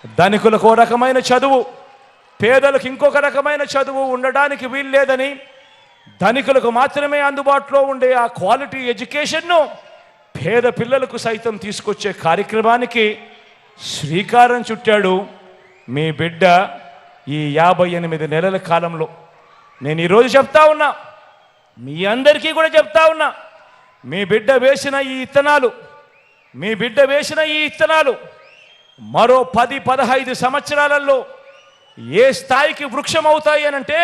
ధనికులకు ఒక రకమైన చదువు, పేదలకు ఇంకొక రకమైన చదువు ఉండడానికి వీల్లేదని, ధనికులకు మాత్రమే అందుబాటులో ఉండే ఆ క్వాలిటీ ఎడ్యుకేషన్ను పేద పిల్లలకు సైతం తీసుకొచ్చే కార్యక్రమానికి శ్రీకారం చుట్టాడు మీ బిడ్డ ఈ 58 నెలల కాలంలో. నేను ఈరోజు చెప్తా ఉన్నా, మీ అందరికీ కూడా చెప్తా ఉన్నా, మీ బిడ్డ వేసిన ఈ ఇత్తనాలు మరో 10-15 సంవత్సరాలలో ఏ స్థాయికి వృక్షం అవుతాయి అనంటే,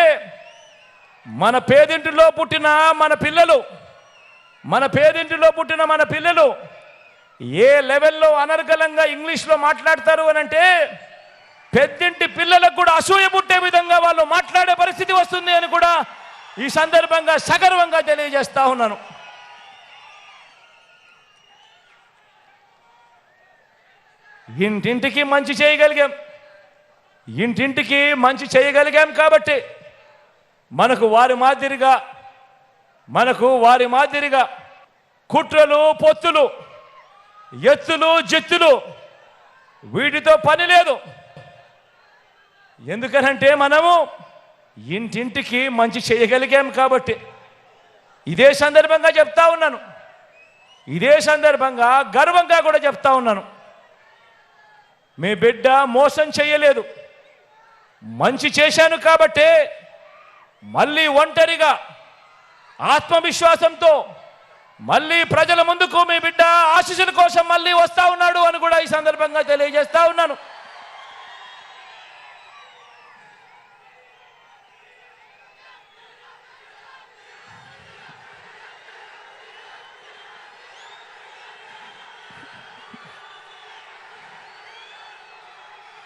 మన పేదింటిలో పుట్టిన మన పిల్లలు ఏ లెవెల్లో అనర్గళంగా ఇంగ్లీష్లో మాట్లాడతారు అనంటే, పెద్దింటి పిల్లలకు కూడా అసూయ పుట్టే విధంగా వాళ్ళు మాట్లాడే పరిస్థితి వస్తుంది అని కూడా ఈ సందర్భంగా సగర్వంగా తెలియజేస్తా ఉన్నాను. ఇంటింటికి మంచి చేయగలిగాం కాబట్టి మనకు వారి మాదిరిగా కుట్రలు, పొత్తులు, ఎత్తులు, జిత్తులు వీటితో పని లేదు. ఎందుకనంటే మనము ఇంటింటికి మంచి చేయగలిగాం కాబట్టి. ఇదే సందర్భంగా చెప్తా ఉన్నాను, ఇదే సందర్భంగా గర్వంగా కూడా చెప్తా ఉన్నాను, మీ బిడ్డ మోసం చేయలేదు. మంచి చేశాను కాబట్టే మళ్ళీ ఒంటరిగా ఆత్మవిశ్వాసంతో మళ్ళీ ప్రజల ముందుకు మీ బిడ్డ ఆశీస్సుల కోసం మళ్ళీ వస్తా ఉన్నాడు అని కూడా ఈ సందర్భంగా తెలియజేస్తా ఉన్నాను.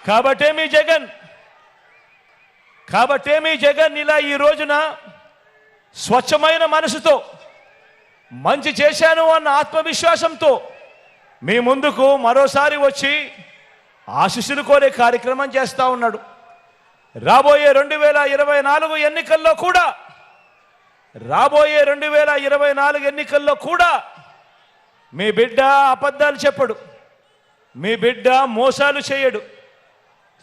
కాబట్టే మీ జగన్ ఇలా ఈ రోజున స్వచ్ఛమైన మనసుతో మంచి చేశాను అన్న ఆత్మవిశ్వాసంతో మీ ముందుకు మరోసారి వచ్చి ఆశీస్సులు కోరే కార్యక్రమం చేస్తా ఉన్నాడు. రాబోయే 2024 ఎన్నికల్లో కూడా మీ బిడ్డ అబద్ధాలు చెప్పడు, మీ బిడ్డ మోసాలు చేయడు.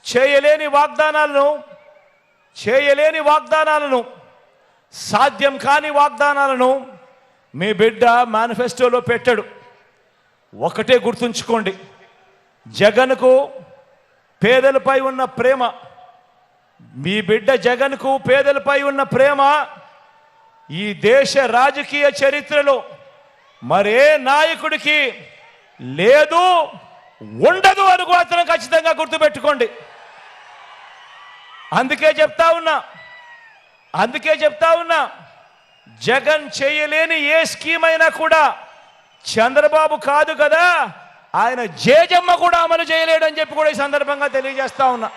చేయలేని వాగ్దానాలను సాధ్యం కాని వాగ్దానాలను మీ బిడ్డ మేనిఫెస్టోలో పెట్టాడు. ఒకటే గుర్తుంచుకోండి, జగన్కు పేదలపై ఉన్న ప్రేమ, మీ బిడ్డ జగన్కు పేదలపై ఉన్న ప్రేమ ఈ దేశ రాజకీయ చరిత్రలో మరే నాయకుడికి లేదు, ఉండదు అని మాత్రం ఖచ్చితంగా గుర్తుపెట్టుకోండి. అందుకే చెప్తా ఉన్నా జగన్ చేయలేని ఏ స్కీమ్ అయినా కూడా చంద్రబాబు కాదు కదా, ఆయన జేజమ్మ కూడా అమలు చేయలేడని చెప్పి కూడా ఈ సందర్భంగా తెలియజేస్తా ఉన్నా.